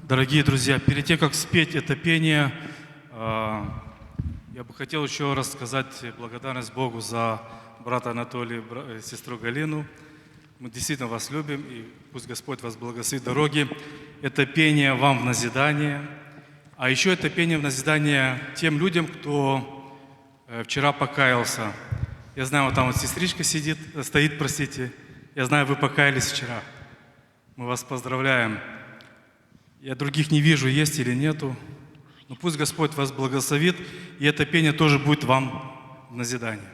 Дорогие друзья, перед тем, как спеть это пение, я бы хотел еще раз сказать благодарность Богу за брата Анатолия и сестру Галину. Мы действительно вас любим, и пусть Господь вас благословит дороги. Это пение вам в назидание. А еще это пение в назидание тем людям, кто вчера покаялся. Я знаю, вот там вот сестричка стоит, простите. Я знаю, вы покаялись вчера. Мы вас поздравляем. Я других не вижу, есть или нету. Но пусть Господь вас благословит, и это пение тоже будет вам в назидание.